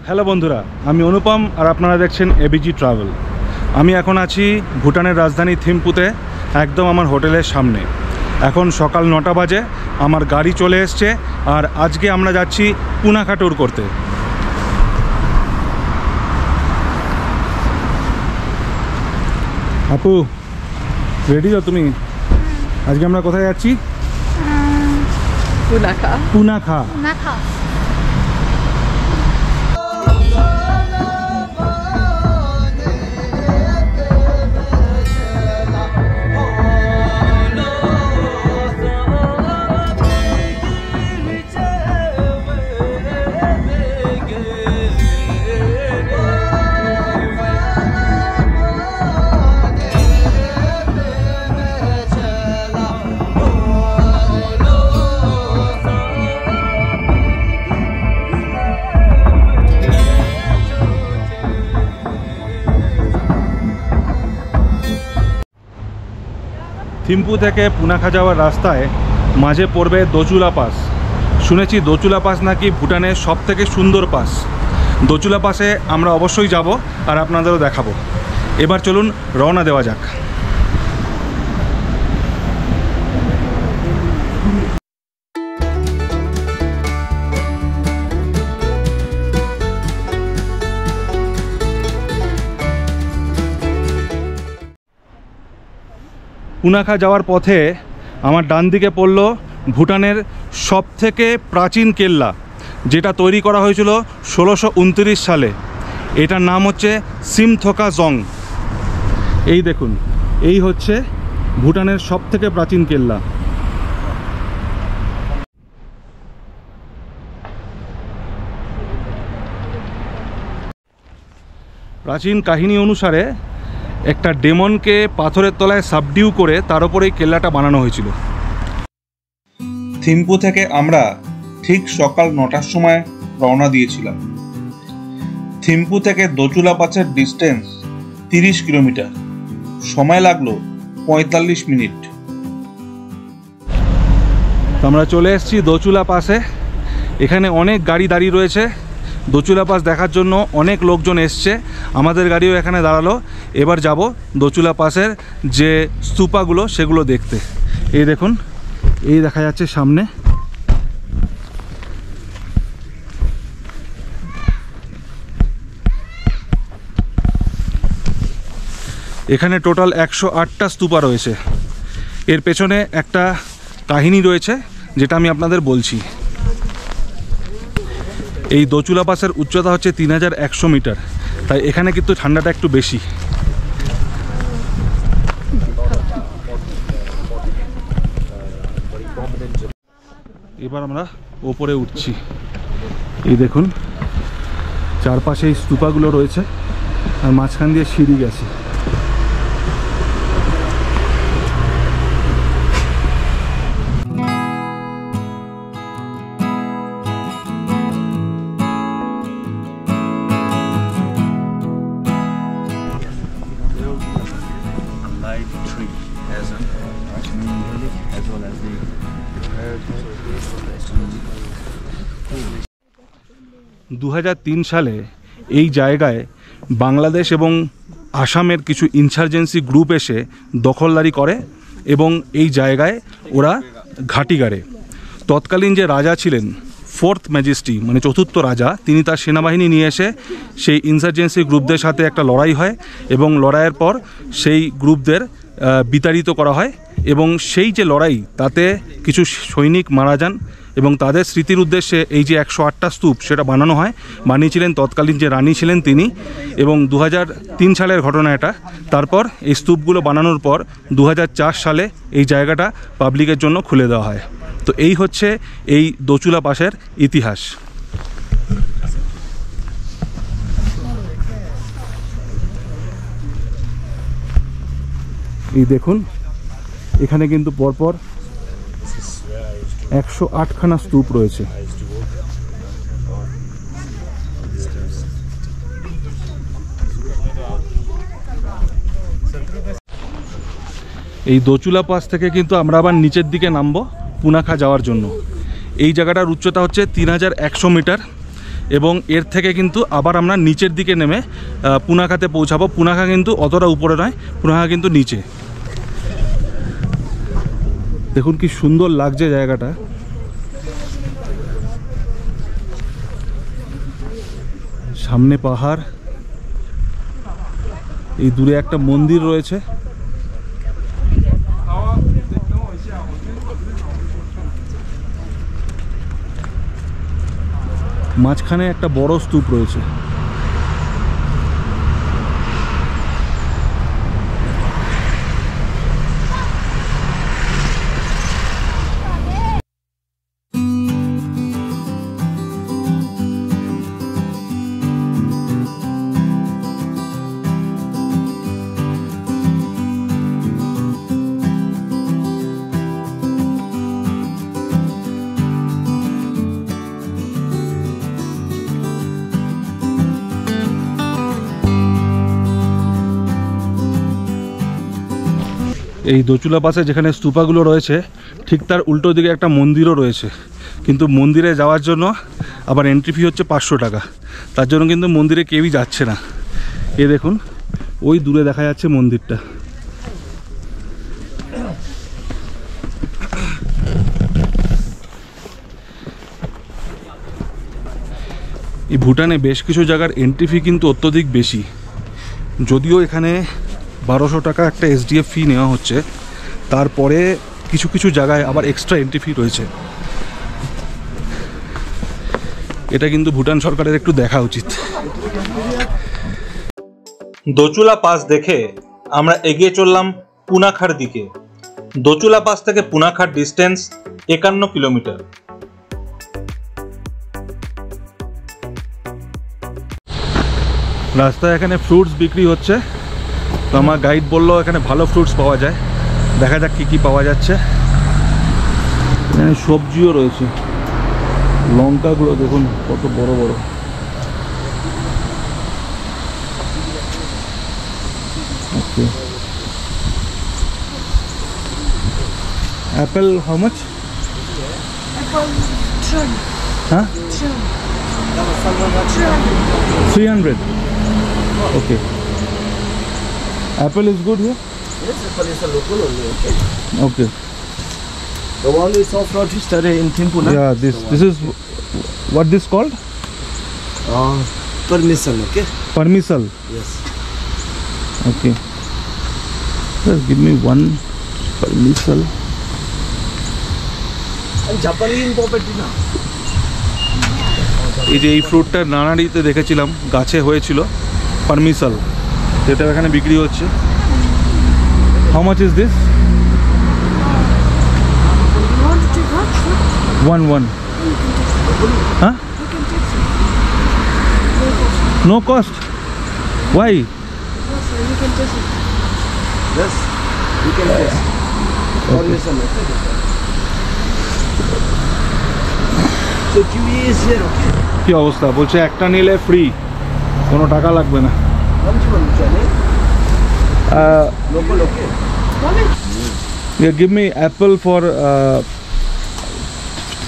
Hello বন্ধুরা, আমি অনুপম আর আপনারা দেখছেন এবিজি ট্রাভেল। আমি এখন আছি ভুটানের রাজধানী থিম্পুতে, একদম আমার হোটেলের সামনে। এখন সকাল 9টা বাজে, আমার গাড়ি চলে এসছে আর আজকে আমরা যাচ্ছি পুনাখা ট্যুর করতে। আপু রেডি তো তুমি? আজকে আমরা কোথায় যাচ্ছি? পুনাখা। পুনাখা। থিম্পু থেকে পুনাখা যাওয়ার রাস্তায় মাঝে পড়বে দোচুলা পাস। শুনেছি দোচুলা পাস নাকি ভুটানের সবথেকে সুন্দর পাস। দোচুলা পাসে আমরা অবশ্যই যাব আর আপনাদেরও দেখাবো। এবার চলুন রওনা দেওয়া যাক। পুনাখা যাওয়ার পথে আমার ডান দিকে পড়ল ভুটানের সবথেকে প্রাচীন কেল্লা, যেটা তৈরি করা হয়েছিল 1629 সালে। এটার নাম হচ্ছে সিমথোকা জং। এই দেখুন, এই হচ্ছে ভুটানের সবথেকে প্রাচীন কেল্লা। প্রাচীন কাহিনী অনুসারে একটা ডেমনকে পাথরের তলায় সাবডিউ করে তার উপরে এই কেল্লাটা বানানো হয়েছিল। থিম্পু থেকে আমরা ঠিক সকাল 9টার সময় রওনা দিয়েছিলাম। থিম্পু থেকে দোচুলা পাসের ডিস্টেন্স 30 কিলোমিটার। সময় লাগলো 45 মিনিট। তো আমরা চলে এসেছি দোচুলা পাসে। এখানে অনেক গাড়ি দাঁড়িয়ে রয়েছে। দোচুলা পাস দেখার জন্য অনেক লোকজন এসছে। আমাদের গাড়িও এখানে দাঁড়ালো। এবার যাব দোচুলা পাসের যে স্তূপাগুলো সেগুলো দেখতে। এই দেখুন, এই দেখা যাচ্ছে সামনে। এখানে টোটাল 108টা স্তূপা রয়েছে। এর পেছনে একটা কাহিনী রয়েছে যেটা আমি আপনাদের বলছি। এই দোচুলা পাসের উচ্চতা হচ্ছে 3100 মিটার, তাই এখানে কিন্তু ঠান্ডাটা একটু বেশি। এবার আমরা ওপরে উঠছি। এই দেখুন, চারপাশে এই স্তূপাগুলো রয়েছে আর মাঝখান দিয়ে সিঁড়ি গেছে। live tree as an relic as well as the heritage. 2003 সালে এই জায়গায় বাংলাদেশ এবং আসামের কিছু ইনসার্জেন্সি গ্রুপ এসে দখলদারি করে এবং এই জায়গায় ওরা ঘাঁটি গাড়ে। তৎকালীন যে রাজা ছিলেন, 4th ম্যাজেস্টি মানে চতুর্থ রাজা, তিনি তার সেনাবাহিনী নিয়ে এসে সেই ইনসার্জেন্সি গ্রুপদের সাথে একটা লড়াই হয় এবং লড়াইয়ের পর সেই গ্রুপদের বিতাড়িত করা হয় এবং সেই যে লড়াই তাতে কিছু সৈনিক মারা যান এবং তাদের স্মৃতির উদ্দেশ্যে এই যে 108টা স্তূপ সেটা বানানো হয়। বানিয়েছিলেন তৎকালীন যে রানী ছিলেন তিনি, এবং 2003 সালের ঘটনা এটা। তারপর এই স্তূপগুলো বানানোর পর 2004 সালে এই জায়গাটা পাবলিকের জন্য খুলে দেওয়া হয়। তো এই হচ্ছে এই দোচুলা পাসের ইতিহাস। এই দেখুন, এখানে কিন্তু পরপর 108খানা স্তূপ রয়েছে। এই দোচুলা পাস থেকে কিন্তু আমরা আবার নিচের দিকে নামবো পুনাখা যাওয়ার জন্য। এই জায়গাটার উচ্চতা হচ্ছে 3100 মিটার এবং এর থেকে কিন্তু আবার আমরা নিচের দিকে নেমে পুনাখাতে পৌঁছাবো। পুনাখা কিন্তু অতটা উপরে নয়, পুনাখা কিন্তু নিচে। দেখুন কি সুন্দর লাগছে জায়গাটা। সামনে পাহাড়, এই দূরে একটা মন্দির রয়েছে। মাঝখানে একটা বড় স্তূপ রয়েছে। এই দোচুলা পাশে যেখানে স্তূপাগুলো রয়েছে ঠিক তার উল্টো দিকে একটা মন্দিরও রয়েছে, কিন্তু মন্দিরে যাওয়ার জন্য আবার এন্ট্রি ফি হচ্ছে 500 টাকা। তার জন্য কিন্তু মন্দিরে কেউই যাচ্ছে না। এ দেখুন ওই দূরে দেখা যাচ্ছে মন্দিরটা। এই ভুটানে বেশ কিছু জায়গার এন্ট্রি ফি কিন্তু অত্যধিক বেশি, যদিও এখানে 1200 টাকা একটা এসডিএফ ফি নেওয়া হচ্ছে, তারপরে কিছু কিছু জায়গায় আবার এক্সট্রা এন্ট্রি ফি রয়েছে। এটা কিন্তু ভুটান সরকারের একটু দেখা উচিত। দোচুলা পাস দেখে আমরা এগিয়ে চললাম পুনাখার দিকে। দোচুলা পাস থেকে পুনাখার ডিস্টেন্স 51 কিলোমিটার। রাস্তায় এখানে ফ্রুটস বিক্রি হচ্ছে, তো আমার গাইড বললো এখানে ভালো ফ্রুটস পাওয়া যায়। দেখা যাক কী কী পাওয়া যাচ্ছে। এখানে সবজিও রয়েছে, লঙ্কাগুলো দেখুন কত বড় বড়। ওকে, অ্যাপেল হাউ মাচ? হ্যাঁ, 300. Okay. Apple is good here? Yes, apple is a local only, okay? Okay. The one is soft roasted in Thimphu, na? Yeah, this is what this called? Permission, okay? Parmisal. Yes. Okay. Just give me one Parmisal. And Japanese property, na? এই যে এই ফ্রুটটা নানারিতে দেখেছিলাম গাছে হয়েছিল, পারমিসাল, যেটা এখানে বিক্রি হচ্ছে। How much is this? 1 হ্যাঁ, no cost? Why? Yes, you can taste. Permission, okay? So kiwi is here, okay? কি অবস্থা? বলছে একটা নিলে ফ্রি, কোনো টাকা লাগবে না। How much you want, Johnny? Local, okay? Yeah, give me apple for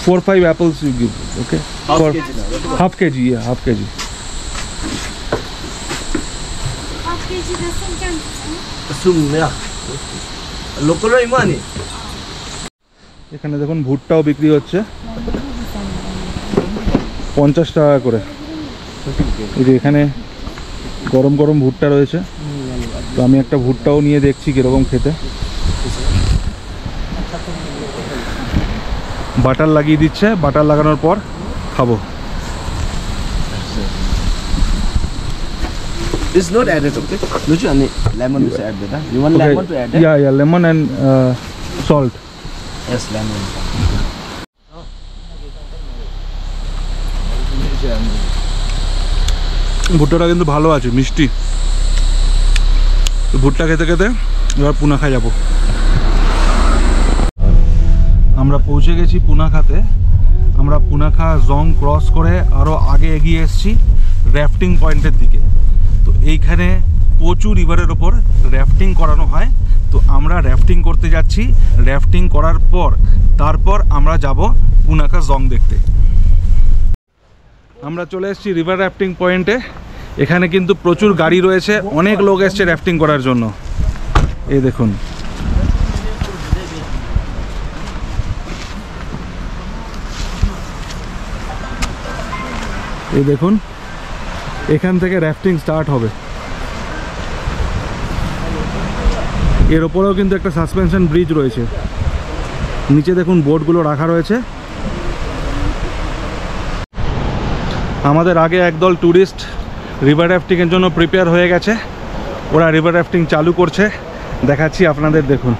4-5 apples you give, okay? Half For kg now. half kg, yeah, half kg. Assume, yeah. Local or Imani? এখানে দেখুন ভুট্টাও বিক্রি হচ্ছে 50 টাকা করে। এই যে এখানে গরম গরম ভুট্টা রয়েছে, তো আমি একটা ভুট্টাও নিয়ে দেখছি কীরকম খেতে। বাটার লাগিয়ে দিচ্ছে, বাটার লাগানোর পর খাবো। It's not added, okay? No, Johnny. Lemon is added, huh? You want lemon to add? Yeah, yeah, lemon and salt. Yes, lemon. ভুট্টাটা কিন্তু ভালো আছে, মিষ্টি। ভুট্টা খেতে খেতে এবার পুনাখা যাব। আমরা পৌঁছে গেছি পুনাখাতে। আমরা পুনাখা জং ক্রস করে আরও আগে এগিয়ে এসেছি র্যাফটিং পয়েন্টের দিকে। তো এইখানে প্রচুর রিভারের ওপর র্যাফটিং করানো হয়, তো আমরা র্যাফটিং করতে যাচ্ছি। র্যাফটিং করার পর তারপর আমরা যাব পুনাখা জং দেখতে। আমরা চলে এসেছি রিভার র্যাফটিং পয়েন্টে। এখানে কিন্তু প্রচুর গাড়ি রয়েছে, অনেক লোক এসছে র্যাফটিং করার জন্য। এই দেখুন, এই দেখুন, এখান থেকে র্যাফটিং স্টার্ট হবে। এর ওপরেও কিন্তু একটা সাসপেনশন ব্রিজ রয়েছে। নিচে দেখুন বোটগুলো রাখা রয়েছে। আমাদের আগে একদল ট্যুরিস্ট রিভার র্যাফটিংয়ের জন্য প্রিপেয়ার হয়ে গেছে। ওরা রিভার র্যাফটিং চালু করছে, দেখাচ্ছি আপনাদের। দেখুন,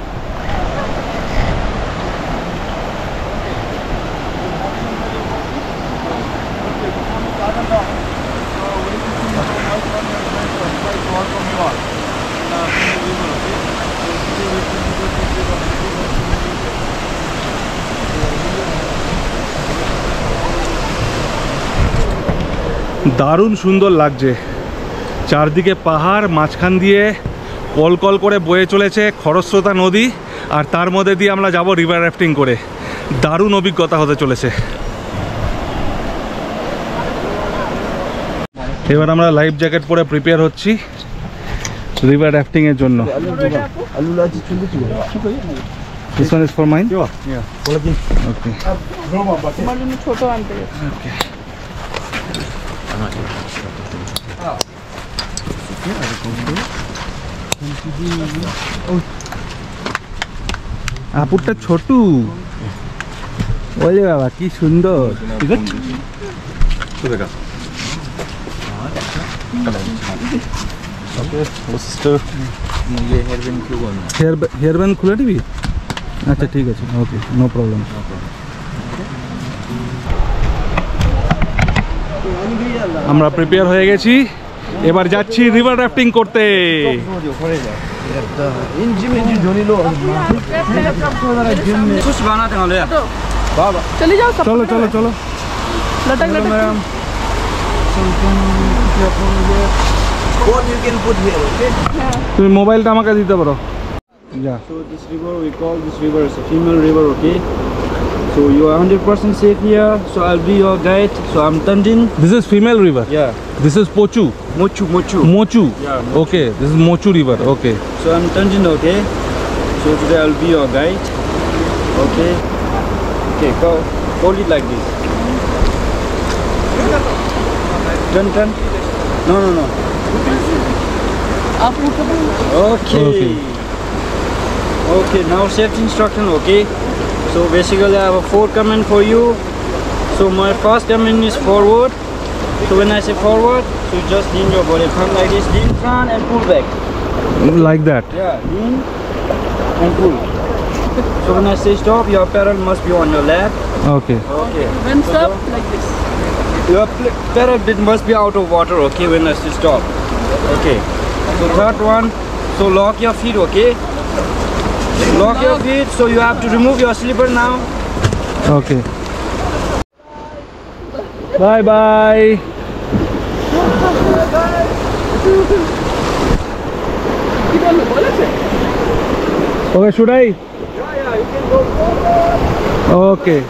দারুণ সুন্দর লাগছে। চারদিকে পাহাড়, মাঝখান দিয়ে কলকল করে বয়ে চলেছে খরস্রোতা নদী, আর তার মধ্যে দিয়ে আমরা যাব রিভার র্যাফটিং করে। দারুণ অভিজ্ঞতা হতে চলেছে। এবার আমরা লাইফ জ্যাকেট পরে প্রিপেয়ার হচ্ছি রিভার র্যাফটিংয়ের জন্য। This one is for mine? Yeah. Okay. আমার জন্য ছোট আনতে গেছে। Okay. আপুরটা ছোটু। ওলে বাবা কি সুন্দর। হেয়ার ব্যান্ড খুলে দিবি? আচ্ছা ঠিক আছে, ওকে, নো প্রবলেম। আমরা প্রিপেয়ার হয়ে গেছি, এবার যাচ্ছি রিভার র্যাফটিং করতে। চলে যাও সব। চলো চলো চলো। লটক লটক। What you can put here, okay? তুমি মোবাইলটা আমাকে দিতে পারো। যা। So this river, we call this river as a female river, okay? So you are 100% safe here. So I'll be your guide. So I'm Tanjin. This is female river. Yeah. This is Pochu. Mochu. Mochu. Yeah, Mochu. Okay, this is Mochu river. Okay. So I'm Tanjin, okay? So today I'll be your guide. Okay. Okay, go. Hold it like this. Turn. No. আপু তো Okay. Okay, now safety instruction, okay? So basically I have a 4 command for you. So my first command is forward. So when I say forward, so you just lean your body, come like this, lean front and pull back. Like that. Yeah, lean and pull. So when I say stop, your pedal must be on your lap. Okay. Okay. when stop like this. Your pedal bit must be out of water, okay, when I say stop. Okay. So third one, so lock your feet, okay? Lock your feet, so you have to remove your slipper now. Okay. Bye bye. কি বললো বলেছে? Okay, should I? Yeah, you can go forward. Okay.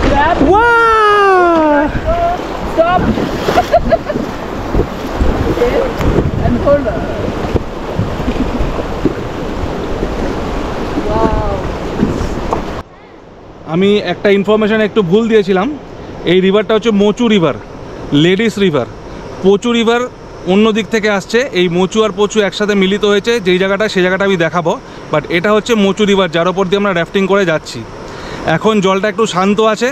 Grab, Wow! stop. Okay, and hold on. Wow. আমি একটা information একটু ভুল দিয়েছিলাম। এই রিভারটা হচ্ছে মোচু রিভার, লেডিস রিভার। পোচু রিভার অন্য দিক থেকে আসছে। এই মোচু আর পোচু একসাথে মিলিত হয়েছে যেই জায়গাটা, সেই জায়গাটা আমি দেখাবো। বাট এটা হচ্ছে মোচু রিভার, যার ওপর দিয়ে আমরা র্যাফটিং করে যাচ্ছি। এখন জলটা একটু শান্ত আছে,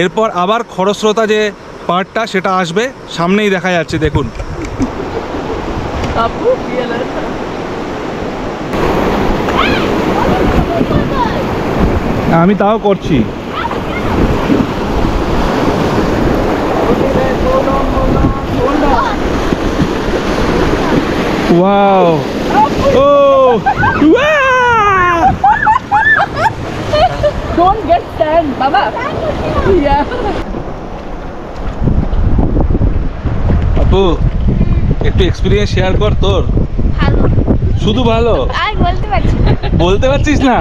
এরপর আবার খরস্রোতা যে পার্টটা সেটা আসবে, সামনেই দেখা যাচ্ছে, দেখুন। আপু রিয়েল আমি তাও করছি। Wow, oh wow, Don't get tan, Baba. Yeah. আপু একটু এক্সপিরিয়েন্স শেয়ার কর তোর। ভালো। শুধু ভালো, আমি বলতে পারছি না। বলতে পারছিস না?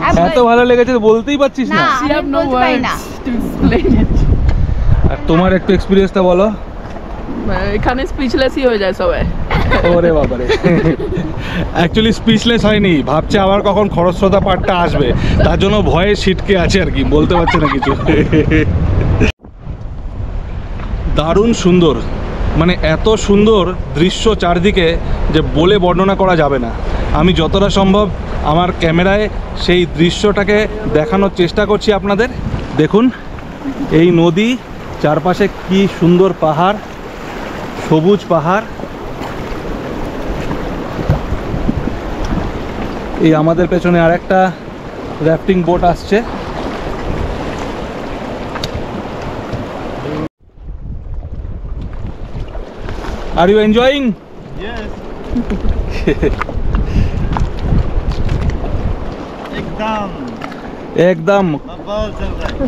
আমি এত ভালো লেগেছে তো বলতেই পারছিস না? না, She have আমি no বলতে পারি words না। to explain it. আর তোমার একটু এক্সপিরিয়েন্সটা বলো। এখানে স্পিচলেসই হয়ে যায় সবাই। ওরে বাবারে, অ্যাকচুয়ালি স্পিচলেস হয়নি, ভাবছে আবার কখন খরস্রোতা পাঠটা আসবে, তার জন্য ভয়ে ছিটকে আছে আর কি, বলতে পারছে না কিছু। দারুণ সুন্দর, মানে এত সুন্দর দৃশ্য চারদিকে যে বলে বর্ণনা করা যাবে না। আমি যতটা সম্ভব আমার ক্যামেরায় সেই দৃশ্যটাকে দেখানোর চেষ্টা করছি আপনাদের। দেখুন এই নদী, চারপাশে কি সুন্দর পাহাড়, সবুজ পাহাড়। এই আমাদের পেছনে আরেকটা রাফটিং বোট আসছে। Are you enjoying? Yes. एकदम एकदम। बहुत चल रहा है।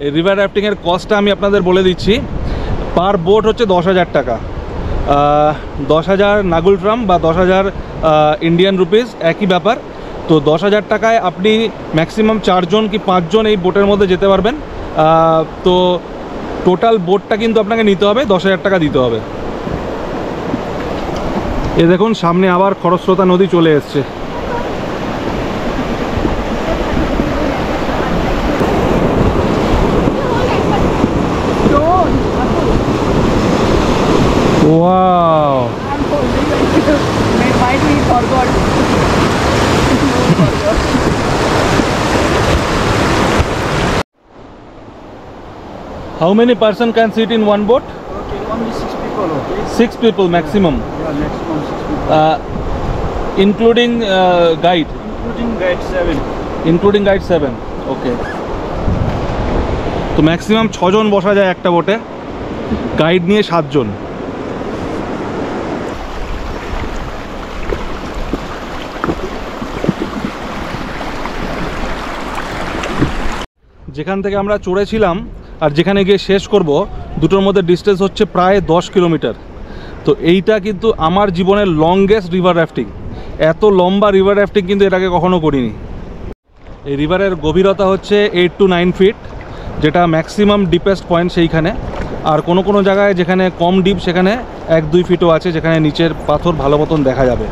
এই রিভার রাফটিংয়ের কস্টটা আমি আপনাদের বলে দিচ্ছি। পার বোট হচ্ছে 10,000 টাকা, 10,000 নাগুল ট্রাম বা 10,000 ইন্ডিয়ান রুপিস, একই ব্যাপার। তো 10,000 টাকায় আপনি ম্যাক্সিমাম 4 জন কি 5 জন এই বোটের মধ্যে যেতে পারবেন। তো টোটাল বোটটা কিন্তু আপনাকে নিতে হবে, 10,000 টাকা দিতে হবে। এ দেখুন সামনে আবার খরস্রোতা নদী চলে এসছে। Don't. Wow, I'm holding like might we forgot. how many person can sit in one boat? Okay, only 6 people. Okay. 6 people maximum, Yeah, maximum 6 people. including guide. Including guide 7. Including guide 7। ওকে, তো maximum 6 জন বসা যায় একটা বোটে, guide নিয়ে 7 জন। যেখান থেকে আমরা চড়েছিলাম আর যেখানে গিয়ে শেষ করব, দুটোর মধ্যে ডিস্টেন্স হচ্ছে প্রায় 10 কিলোমিটার। তো এইটা কিন্তু আমার জীবনের লংগেস্ট রিভার রাফটিং। এত লম্বা রিভার রাফটিং কিন্তু এর আগে কখনো করিনি। এই রিভারের গভীরতা হচ্ছে 8 to 9 ফিট, যেটা ম্যাক্সিমাম ডিপেস্ট পয়েন্ট সেইখানে। আর কোনো কোনো জায়গায় যেখানে কম ডিপ সেখানে 1-2 ফিটও আছে, যেখানে নিচের পাথর ভালো মতন দেখা যাবে।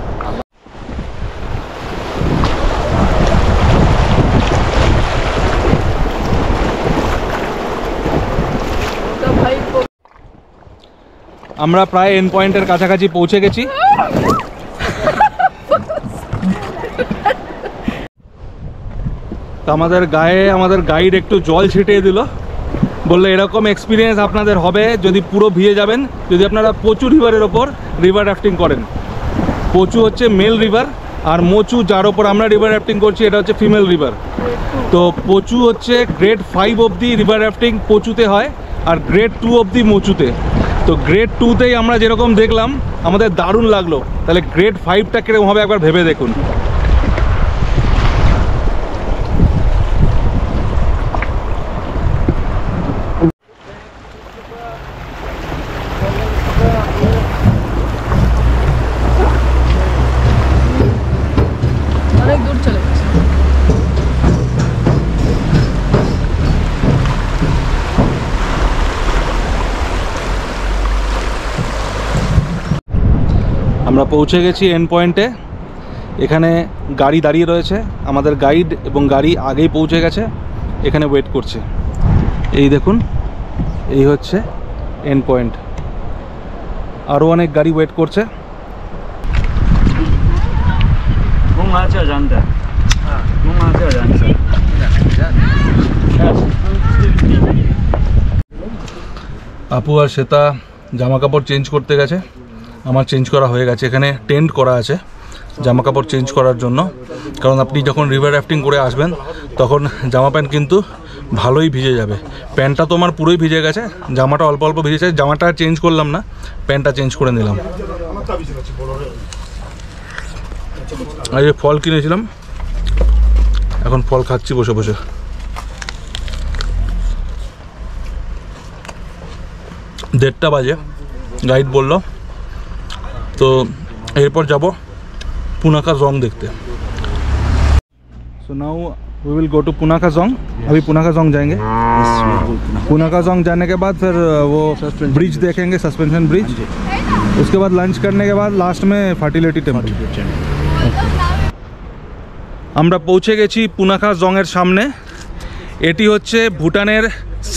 তো ভাই আমরা প্রায় এন্ড পয়েন্টের কাছাকাছি পৌঁছে গেছি। তো আমাদের গায়ে আমাদের গাইড একটু জল ছিটিয়ে দিল, বললো এরকম এক্সপিরিয়েন্স আপনাদের হবে যদি পুরো ভিজে যাবেন, যদি আপনারা পচু রিভারের ওপর রিভার রাফটিং করেন। পচু হচ্ছে মেল রিভার, আর মোচু যার ওপর আমরা রিভার রাফটিং করছি এটা হচ্ছে ফিমেল রিভার। তো পচু হচ্ছে গ্রেড 5 অবধি রিভার রাফটিং পচুতে হয়, আর গ্রেড 2 অবধি মোচুতে। তো গ্রেড 2তেই আমরা যেরকম দেখলাম আমাদের দারুণ লাগলো, তাহলে গ্রেড 5টা কীরকম হবে একবার ভেবে দেখুন। অনেক দূর চলে গেছে। আমরা পৌঁছে গেছি এন্ড পয়েন্টে। এখানে গাড়ি দাঁড়িয়ে রয়েছে, আমাদের গাইড এবং গাড়ি আগেই পৌঁছে গেছে, এখানে ওয়েট করছে। এই দেখুন, এই হচ্ছে এন্ড পয়েন্ট। আরও অনেক গাড়ি ওয়েট করছে। Bungacha janta. Bungacha janta. আপু আর শ্বেতা জামা কাপড় চেঞ্জ করতে গেছে, আমার চেঞ্জ করা হয়ে গেছে। এখানে টেন্ট করা আছে জামা কাপড় চেঞ্জ করার জন্য, কারণ আপনি যখন রিভার রাফটিং করে আসবেন তখন জামা প্যান্ট কিন্তু ভালোই ভিজে যাবে। প্যান্টটা তো আমার পুরোই ভিজে গেছে, জামাটা অল্প অল্প ভিজেছে। জামাটা চেঞ্জ করলাম না, প্যান্টটা চেঞ্জ করে নিলাম। আর এই ফল কিনেছিলাম, এখন ফল খাচ্ছি বসে বসে। দেড়টা বাজে, গাইড বলল। তো এরপর যাব पुनाखा जोंग देखते। So now we will go to Punakha Dzong. अभी पुनाखा जोंग जाएंगे। पुनाखा जोंग जाने के बाद फिर वो ब्रिज देखेंगे, सस्पेंशन ब्रिज। उसके बाद लंच करने के बाद लास्ट में फार्टिलिटी टेम्पल। আমরা পৌঁছে গেছি পুনাখা জংয়ের সামনে। এটি হচ্ছে ভুটানের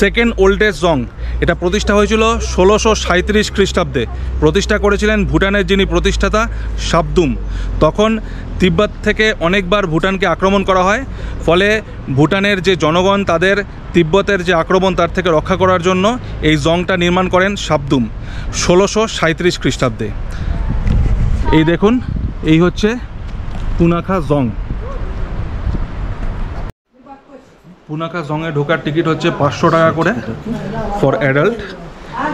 সেকেন্ড ওল্ডেস্ট জং। এটা প্রতিষ্ঠা হয়েছিল 1637 খ্রিস্টাব্দে। প্রতিষ্ঠা করেছিলেন ভুটানের যিনি প্রতিষ্ঠাতা শাবদুম। তখন তিব্বত থেকে অনেকবার ভুটানকে আক্রমণ করা হয়, ফলে ভুটানের যে জনগণ তাদের তিব্বতের যে আক্রমণ তার থেকে রক্ষা করার জন্য এই জংটা নির্মাণ করেন শাবদুম 1637 খ্রিস্টাব্দে। এই দেখুন, এই হচ্ছে পুনাখা জং। পুনাখা জংয়ে ঢোকার টিকিট হচ্ছে 500 টাকা করে ফর অ্যাডাল্ট।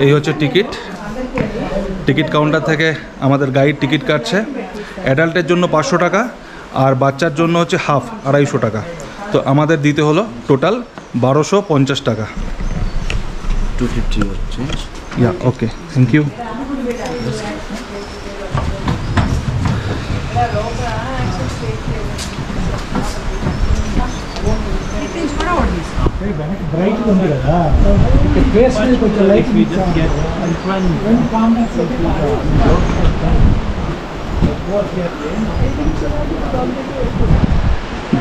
এই হচ্ছে টিকিট। টিকিট কাউন্টার থেকে আমাদের গাইড টিকিট কাটছে। অ্যাডাল্টের জন্য 500 টাকা আর বাচ্চার জন্য হচ্ছে হাফ 250 টাকা। তো আমাদের দিতে হলো টোটাল 1250 টাকা। 250 change. Yeah okay, thank you.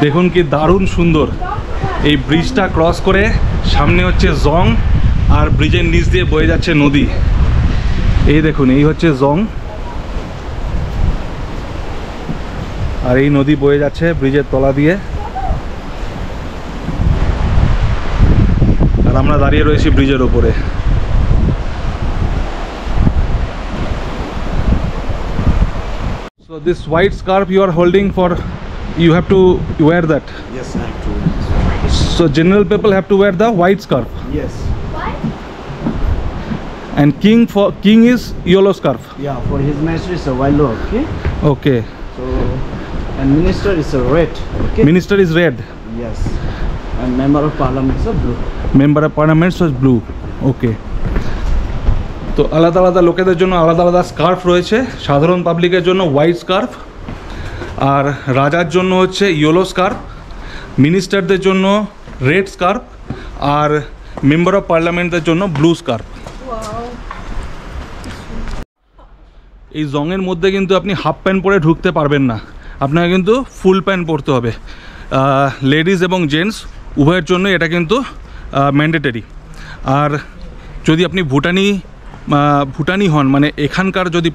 দেখুন কি দারুণ সুন্দর। এই ব্রিজটা ক্রস করে সামনে হচ্ছে জং আর ব্রিজের নিচ দিয়ে বয়ে যাচ্ছে নদী। এই দেখুন, এই হচ্ছে জং আর এই নদী বয়ে যাচ্ছে ব্রিজের তলা দিয়ে। আর আমরা দাঁড়িয়ে রয়েছি ব্রিজের ওপরে। So this white scarf you are holding for, you have to wear that. Yes, I have to. So general people have to wear the white scarf. Yes. And king is yellow scarf. Yeah, for his master is a yellow, okay? Okay. So, and minister is a red, okay? Minister is red. Yes. And member of parliament is a blue. Member of parliament was blue. Okay. তো আলাদা আলাদা লোকেদের জন্য আলাদা আলাদা scarf রয়েছে। সাধারণ পাবলিকের জন্য হোয়াইট স্কার্ফ, আর রাজার জন্য হচ্ছে ইয়েলো স্কার্ফ, মিনিস্টারদের জন্য রেড স্কার্ফ, আর মেম্বার অফ পার্লামেন্টের জন্য ব্লু স্কার্ফ। এই জংয়ের মধ্যে কিন্তু আপনি হাফ প্যান্ট পরে ঢুকতে পারবেন না, আপনাকে কিন্তু ফুল প্যান্ট পরতে হবে। লেডিস এবং জেন্টস উভয়ের জন্য এটা কিন্তু ম্যান্ডেটরি। আর যদি আপনি ভুটানি হন, মানে এখানকার যদি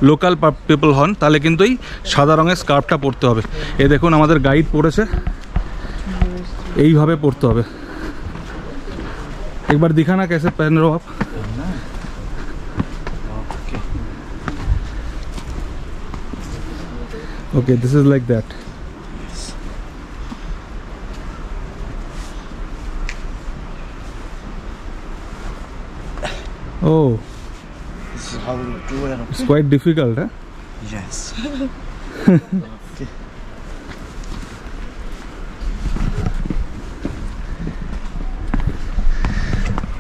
লোকাল পিপল হন, তাহলে কিন্তু এই সাদা রঙের স্কার্ফটা পরতে হবে। এ দেখুন আমাদের গাইড পরেছে, এইভাবে পরতে হবে। একবার দিখানা कैसे पहन रहे हो आप? Okay, this is like that. Oh, This is how we do it, it's quite difficult, huh? Yes.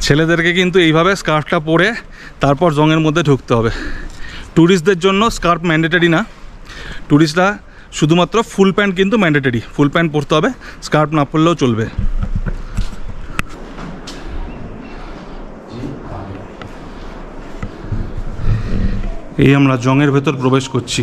ছেলেদেরকে কিন্তু এইভাবে স্কার্ফটা পরে তারপর জংয়ের মধ্যে ঢুকতে হবে। ট্যুরিস্টদের জন্য স্কার্ফ ম্যান্ডেটরি না, ট্যুরিস্টরা শুধুমাত্র ফুল প্যান্ট কিন্তু ম্যান্ডেটরি, ফুল প্যান্ট পরতে হবে, স্কার্ফ না পরলেও চলবে। এই আমরা জংয়ের ভেতর প্রবেশ করছি।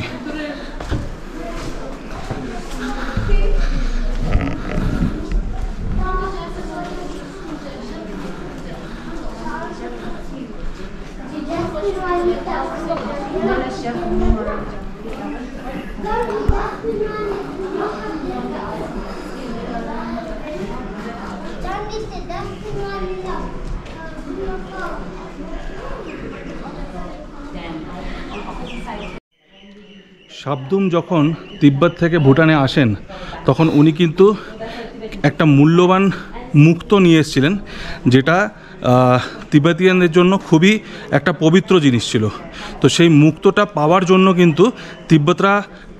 শাবদুম যখন তিব্বত থেকে ভুটানে আসেন, তখন উনি কিন্তু একটা মূল্যবান মুক্তো নিয়ে এসেছিলেন, যেটা তিব্বতীয়ানদের জন্য খুবই একটা পবিত্র জিনিস ছিল। তো সেই মুক্তোটা পাওয়ার জন্য কিন্তু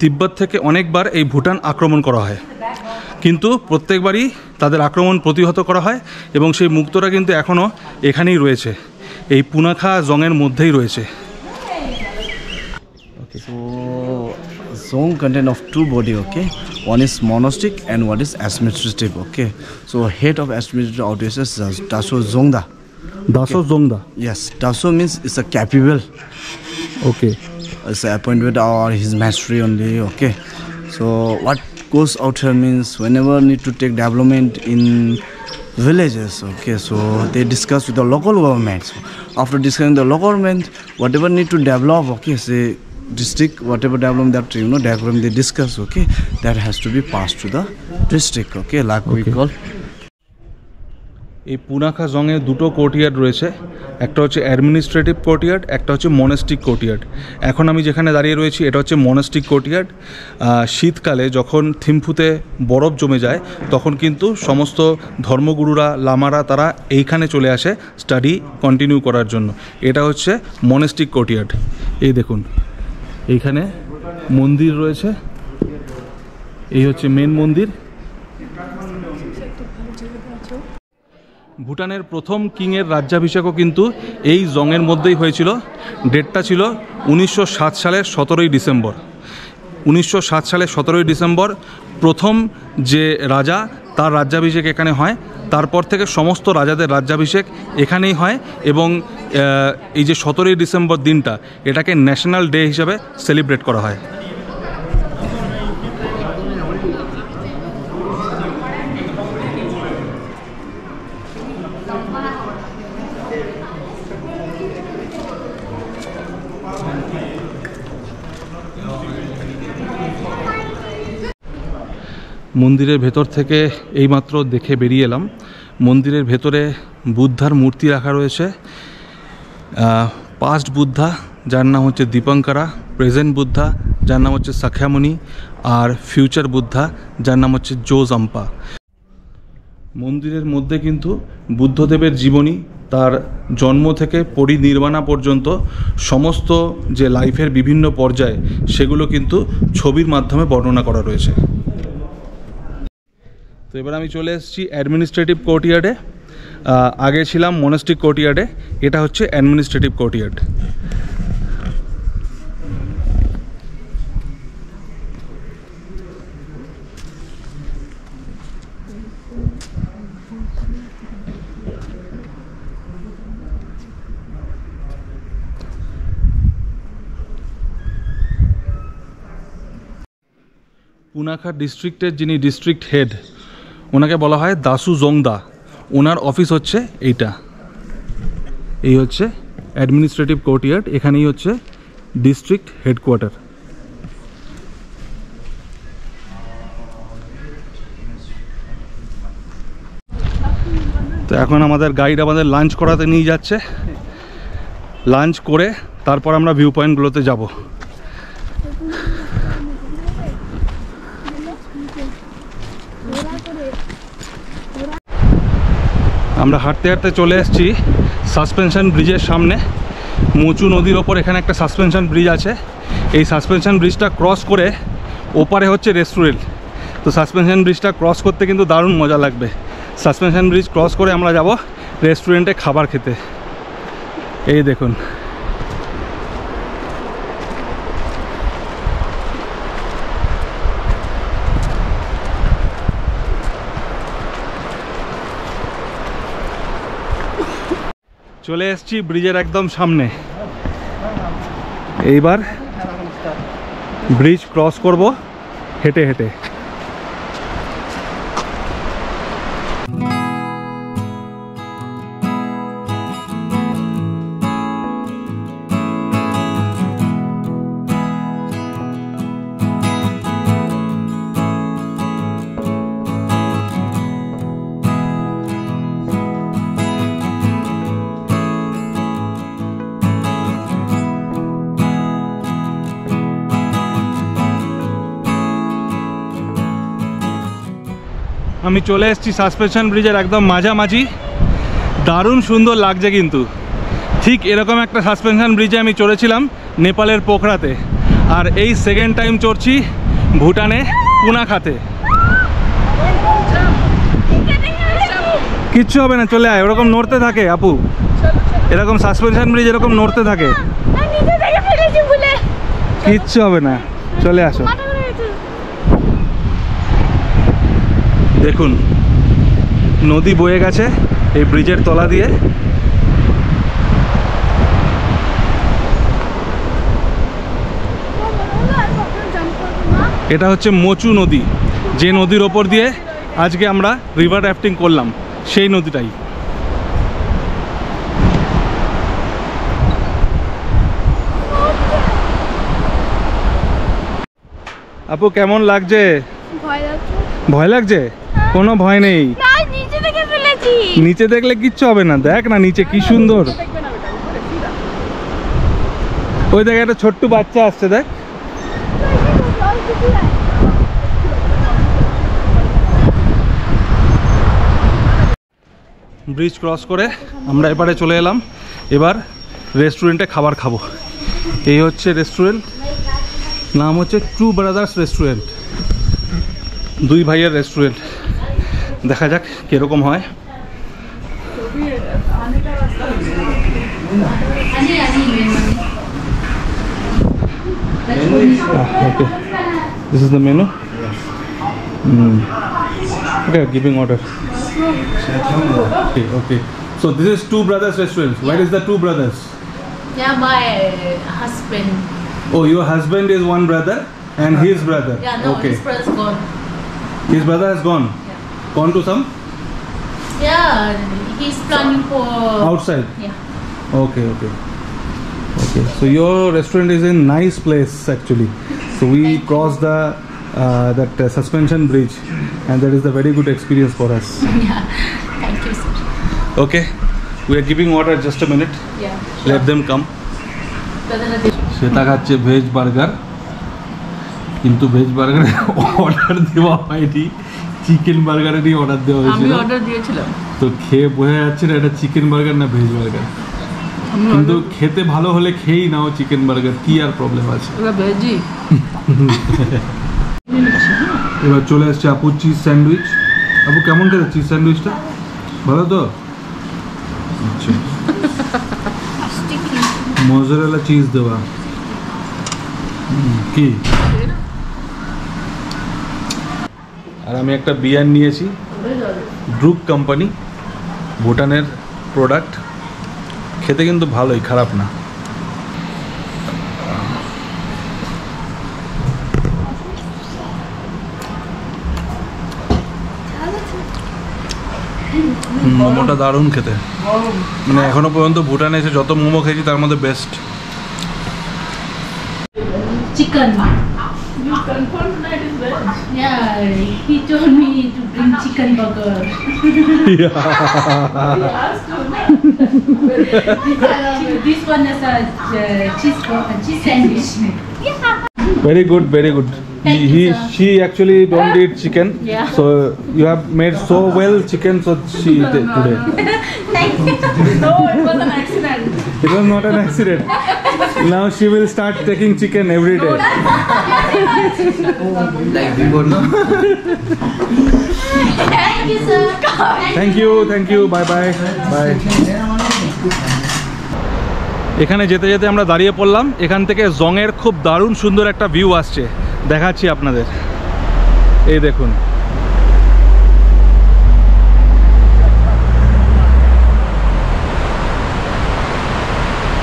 তিব্বত থেকে অনেকবার এই ভুটান আক্রমণ করা হয়, কিন্তু প্রত্যেকবারই তাদের আক্রমণ প্রতিহত করা হয় এবং সেই মুক্তোটা কিন্তু এখনও এখানেই রয়েছে, এই পুনাখা জংয়ের মধ্যেই রয়েছে। zone contain of two body, okay? One is monastic and one is administrative, okay? So head of administrative authority is Daso Zongda. দাসো জংদা। Yes, Daso means it's a capable. Okay, It's an appointment or his mastery only, okay? So what goes out here means whenever need to take development in villages, okay? So they discuss with the local government. So after discussing the local government, whatever need to develop, okay, say district, whatever development that development they discuss, okay, that has to be passed to the district, okay, like we call. এই পুনাখা জংয়ে দুটো courtyard রয়েছে, একটা হচ্ছে administrative courtyard, একটা হচ্ছে মনেস্টিক courtyard. এখন আমি যেখানে দাঁড়িয়ে রয়েছি এটা হচ্ছে মনেস্টিক কোর্টইয়ার্ড। শীতকালে যখন থিম্পুতে বরফ জমে যায় তখন কিন্তু সমস্ত ধর্মগুরুরা, লামারা তারা এইখানে চলে আসে স্টাডি কন্টিনিউ করার জন্য। এটা হচ্ছে মনেস্টিক কোর্টইয়ার্ড। এই দেখুন এইখানে মন্দির রয়েছে, এই হচ্ছে মেন মন্দির। ভুটানের প্রথম কিংয়ের রাজ্যাভিষেকও কিন্তু এই জংয়ের মধ্যেই হয়েছিল। ডেটটা ছিল 1907 সালের 17ই ডিসেম্বর। 1907 সালের 17ই ডিসেম্বর প্রথম যে রাজা তার রাজ্যাভিষেক এখানে হয়। তারপর থেকে সমস্ত রাজাদের রাজ্যাভিষেক এখানেই হয় এবং এই যে 17ই ডিসেম্বর দিনটা এটাকে ন্যাশনাল ডে হিসাবে সেলিব্রেট করা হয়। মন্দিরের ভেতর থেকে এইমাত্র দেখে বেরিয়ে এলাম। মন্দিরের ভেতরে বুদ্ধার মূর্তি রাখা রয়েছে। পাস্ট বুদ্ধা যার নাম হচ্ছে দীপঙ্করা, প্রেজেন্ট বুদ্ধা যার নাম হচ্ছে সাখ্যামুনি, আর ফিউচার বুদ্ধা যার নাম হচ্ছে জোজাম্পা। মন্দিরের মধ্যে কিন্তু বুদ্ধদেবের জীবনী, তার জন্ম থেকে পরিনির্বাণা পর্যন্ত সমস্ত যে লাইফের বিভিন্ন পর্যায় সেগুলো কিন্তু ছবির মাধ্যমে বর্ণনা করা রয়েছে। তো এবার আমি চলে এসেছি অ্যাডমিনিস্ট্রেটিভ কোর্টইয়ার্ডে। আগে ছিলাম মনেস্টিক কোর্টইয়ার্ডে, এটা হচ্ছে অ্যাডমিনিস্ট্রেটিভ কোর্টইয়ার্ড। পুনাখা ডিস্ট্রিক্টের যিনি ডিস্ট্রিক্ট হেড ওনাকে বলা হয় দাসু জংদা। ওনার অফিস হচ্ছে এইটা, এই হচ্ছে অ্যাডমিনিস্ট্রেটিভ কোর্টইয়ার্ড, এখানেই হচ্ছে ডিস্ট্রিক্ট হেডকোয়ার্টার। তো এখন আমাদের গাইড আমাদের লাঞ্চ করাতে নিয়ে যাচ্ছে। লাঞ্চ করে তারপর আমরা ভিউ পয়েন্টগুলোতে যাব। আমরা হাঁটতে হাঁটতে চলে এসেছি সাসপেনশন ব্রিজের সামনে। মুচু নদীর ওপর এখানে একটা সাসপেনশন ব্রিজ আছে। এই সাসপেনশন ব্রিজটা ক্রস করে ওপারে হচ্ছে রেস্টুরেন্ট। তো সাসপেনশন ব্রিজটা ক্রস করতে কিন্তু দারুণ মজা লাগবে। সাসপেনশন ব্রিজ ক্রস করে আমরা যাব রেস্টুরেন্টে খাবার খেতে। এই দেখুন চলে এসেছি ব্রিজের একদম সামনে। এইবার ব্রিজ ক্রস করব হেঁটে হেঁটে। আমি চলে এসেছি সাসপেনশন ব্রিজের একদম মাঝামাঝি। দারুণ সুন্দর লাগছে কিন্তু। ঠিক এরকম একটা সাসপেনশন ব্রিজে আমি চড়েছিলাম নেপালের পোখরাতে, আর এই সেকেন্ড টাইম চড়ছি ভুটানে পুনাখাতে। কিচ্ছু হবে না, চলে আয়। ওরকম নড়তে থাকে আপু, এরকম সাসপেনশন ব্রিজ এরকম নড়তে থাকে, কিচ্ছু হবে না। চলে আসো। দেখুন নদী বয়ে গেছে এই ব্রিজের তলা দিয়ে। এটা হচ্ছে মোচু নদী, যে নদীর ওপর দিয়ে আজকে আমরা রিভার রাফটিং করলাম, সেই নদীটাই। আপু কেমন লাগছে? ভয় লাগছে? কোনো ভয় নেই, নিচে দেখলে কিচ্ছু হবে না। দেখ না নিচে কি সুন্দর, ওই দেখ একটা ছোট্ট বাচ্চা আসছে, দেখ। ব্রিজ ক্রস করে আমরা এবারে চলে এলাম এবার রেস্টুরেন্টে খাবার খাবো। এই হচ্ছে রেস্টুরেন্ট, নাম হচ্ছে ট্রু ব্রাদার্স রেস্টুরেন্ট, দুই ভাইয়ের রেস্টুরেন্ট। দেখা যাক কীরকম হয়। Okay, this is the menu. Okay, giving order. Okay. So this is Two Brothers Restaurant. Where is the Two Brothers? Yeah, my husband. Oh, your husband is one brother and his brother. Yeah, no, Okay. his brother's gone. His brother has gone. Gone to some Yeah, he's planning for outside. Yeah. Okay. So your restaurant is in nice place actually. So we crossed the that suspension bridge, and that is a very good experience for us. Yeah. Thank you, sir. Okay, we are giving order. Just a minute. Yeah. Let them come. সেটা খাচ্ছে veg burger, কিন্তু veg বার্গারে order দেওয়া হয়নি, chicken বার্গারেরই order দেওয়া হয়েছিল। আমি order দিয়েছিলাম, তো খেয়ে বোঝা যাচ্ছে না এটা চিকেন বার্গার না ভেজ বার্গার। কিন্তু খেতে ভালো হলে খেয়েই নাও চিকেন বার্গার, কি আর প্রবলেম আছে। ভেজি। এবার চলে আসছে আপুর চিজ স্যান্ডউইচ। আপু কেমন খেতে চিজ স্যান্ডউইচটা? ভালো তো? আচ্ছা, মজারেলা চিজ দেওয়া। কি আর আমি একটা বিয়ার নিয়েছি, ব্রুক কোম্পানি, ভুটানের প্রোডাক্ট। খেতে কিন্তু ভালোই, খারাপ না। মোমোটা দারুণ খেতে, মানে এখনো পর্যন্ত ভুটানে এসে যত মোমো খেয়েছি তার মধ্যে best. Chicken. You confirmed that is veg? Yeah, he told me to bring chicken burger. He asked to. This one is a cheese sandwich. Very good, very good. Thank you, sir. She actually don't eat chicken, Yeah. so you have made so well chicken, so she eat it today. Thank you. No, it was an accident. It was not an accident. Now she will start taking chicken every day. Like before, no? Thank you, sir. Thank you. Bye. এখানে যেতে যেতে আমরা দাঁড়িয়ে পড়লাম। এখান থেকে জংয়ের খুব দারুণ সুন্দর একটা ভিউ আসছে, দেখাচ্ছি আপনাদের। এই দেখুন,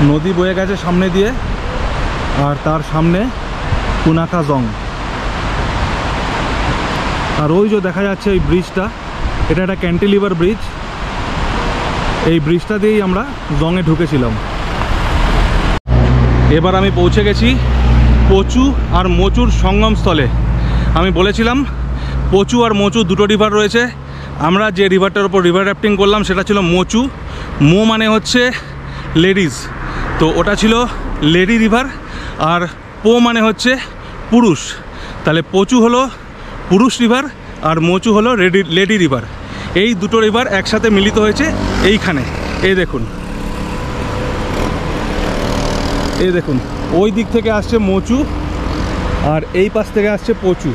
নদী বয়ে গেছে সামনে দিয়ে, আর তার সামনে পুনাখা জং। আর ওই যে দেখা যাচ্ছে এই ব্রিজটা, এটা একটা ক্যান্টিলিভার ব্রিজ। এই ব্রিজটা দিয়েই আমরা জংয়ে ঢুকেছিলাম। এবার আমি পৌঁছে গেছি পচু আর মোচুর সঙ্গমস্থলে। আমি বলেছিলাম পচু আর মোচু দুটো রিভার রয়েছে। আমরা যে রিভারটার উপর রিভার রাফটিং করলাম সেটা ছিল মোচু। মো মানে হচ্ছে লেডিজ, তো ওটা ছিল লেডি রিভার। আর পো মানে হচ্ছে পুরুষ, তাহলে পচু হলো পুরুষ রিভার আর মোচু হলো লেডি রিভার। এই দুটো রিভার একসাথে মিলিত হয়েছে এইখানে। এই দেখুন ওই দিক থেকে আসছে মোচু আর এই পাশ থেকে আসছে পচু।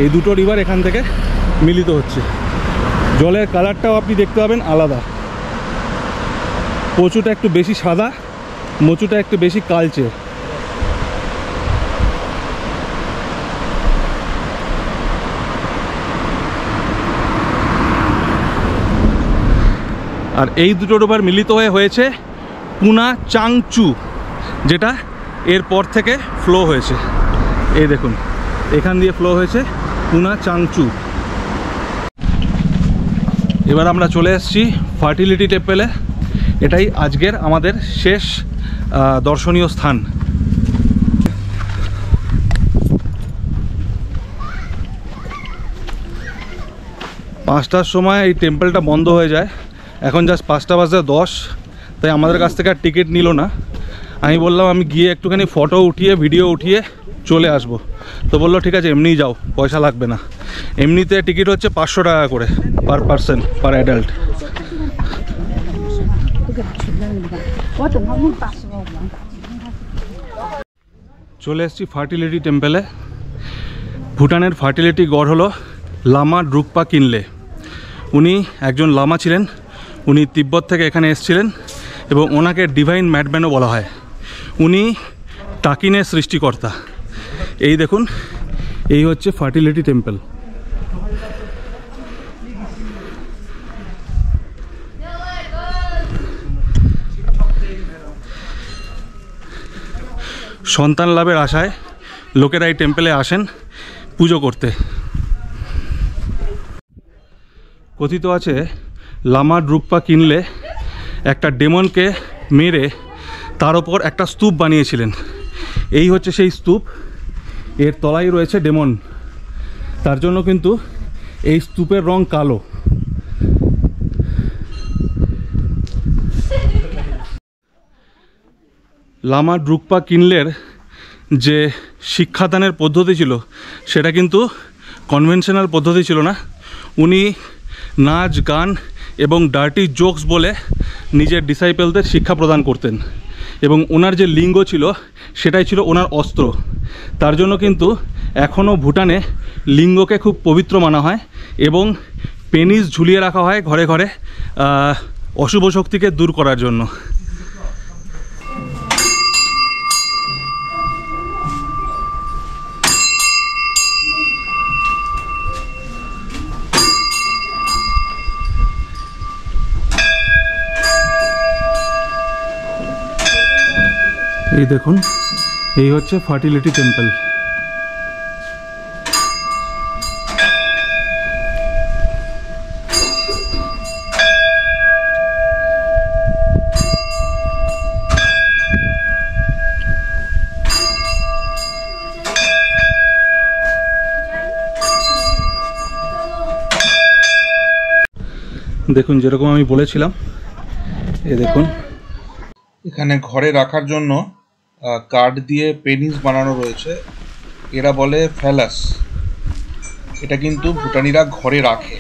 এই দুটো রিভার এখান থেকে মিলিত হচ্ছে। জলের কালারটাও আপনি দেখতে পাবেন আলাদা। পচুটা একটু বেশি সাদা, মোচুটা একটু বেশি কালচে। আর এই দুটো রিভার মিলিত হয়েছে পুনা চাংচু, যেটা এরপর থেকে ফ্লো হয়েছে। এই দেখুন এখান দিয়ে ফ্লো হয়েছে পুনা চাংচু। এবার আমরা চলে এসেছি ফার্টিলিটি টেম্পলে। এটাই আজকের আমাদের শেষ দর্শনীয় স্থান। পাঁচটার সময় এই টেম্পলটা বন্ধ হয়ে যায়, এখন জাস্ট 5:10, তাই আমাদের কাছ থেকে আর টিকিট নিল না। আমি বললাম আমি গিয়ে একটুখানি ফটো উঠিয়ে ভিডিও উঠিয়ে চলে আসব, তো বললো ঠিক আছে এমনিই যাও, পয়সা লাগবে না। এমনিতে টিকিট হচ্ছে 500 টাকা করে পার পারসন, পার অ্যাডাল্ট। চলে এসেছি ফার্টিলিটি টেম্পলে। ভুটানের ফার্টিলিটি গড় হলো লামা ড্রুকপা কিনলে। উনি একজন লামা ছিলেন, উনি তিব্বত থেকে এখানে এসেছিলেন এবং ওনাকে ডিভাইন ম্যাডম্যানও বলা হয়। উনি টাকিনের সৃষ্টিকর্তা। এই দেখুন, এই হচ্ছে ফার্টিলিটি টেম্পল। সন্তান লাভের আশায় লোকেরা এই টেম্পলে আসেন পুজো করতে। কথিত আছে লামা ড্রুকপা কিনলে একটা ডেমনকে মেরে তার ওপর একটা স্তূপ বানিয়েছিলেন। এই হচ্ছে সেই স্তূপ, এর তলায় রয়েছে ডেমন, তার জন্য কিন্তু এই স্তূপের রং কালো। লামা ড্রুকপা কিনলের যে শিক্ষাদানের পদ্ধতি ছিল সেটা কিন্তু কনভেনশনাল পদ্ধতি ছিল না। উনি নাচ গান এবং ডার্টি জোকস বলে নিজের ডিসাইপেলদের শিক্ষা প্রদান করতেন, এবং ওনার যে লিঙ্গ ছিল সেটাই ছিল ওনার অস্ত্র। তার জন্য কিন্তু এখনও ভুটানে লিঙ্গকে খুব পবিত্র মানা হয় এবং পেনিস ঝুলিয়ে রাখা হয় ঘরে ঘরে অশুভ শক্তিকে দূর করার জন্য। এই দেখুন, এই হচ্ছে ফার্টিলিটি টেম্পল। দেখুন যেরকম আমি বলেছিলাম, এই দেখুন এখানে ঘরে রাখার জন্য কাঠ দিয়ে পেনিস বানানো রয়েছে, এরা বলে ফ্যালাস। এটা কিন্তু ভুটানিরা ঘরে রাখে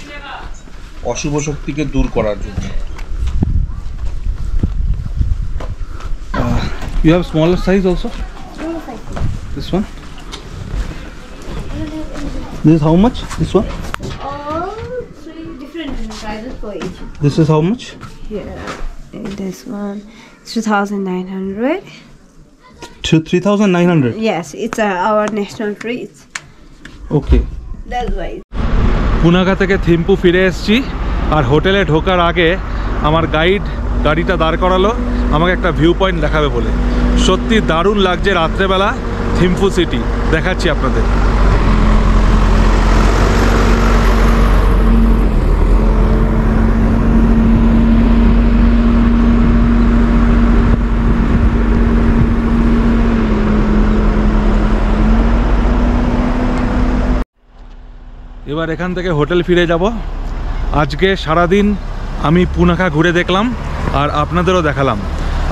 অশুভ শক্তিকে দূর করার জন্য। You have smaller size also? This one? This is how much? This one? All three different prices for each. This is how much? Here, this one, 2,900. 3,900? Yes, it's our national treat. Okay. That's why. পুনাগা থেকে থিম্পু ফিরে এসেছি, আর হোটেলে ঢোকার আগে আমার guide গাড়িটা দাঁড় করালো আমাকে একটা ভিউ পয়েন্ট দেখাবে বলে। সত্যি দারুণ লাগছে রাত্রেবেলা থিম্পু সিটি, দেখাচ্ছি আপনাদের। এবার এখান থেকে হোটেল ফিরে যাব। আজকে সারাদিন আমি পুনাখা ঘুরে দেখলাম আর আপনাদেরও দেখালাম।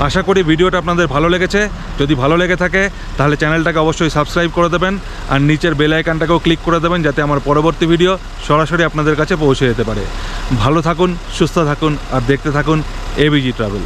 আশা করি ভিডিওটা আপনাদের ভালো লেগেছে। যদি ভালো লেগে থাকে তাহলে চ্যানেলটাকে অবশ্যই সাবস্ক্রাইব করে দেবেন আর নিচের বেল আইকনটাকেও ক্লিক করে দেবেন, যাতে আমার পরবর্তী ভিডিও সরাসরি আপনাদের কাছে পৌঁছে যেতে পারে। ভালো থাকুন, সুস্থ থাকুন আর দেখতে থাকুন এবিজি ট্রাভেল।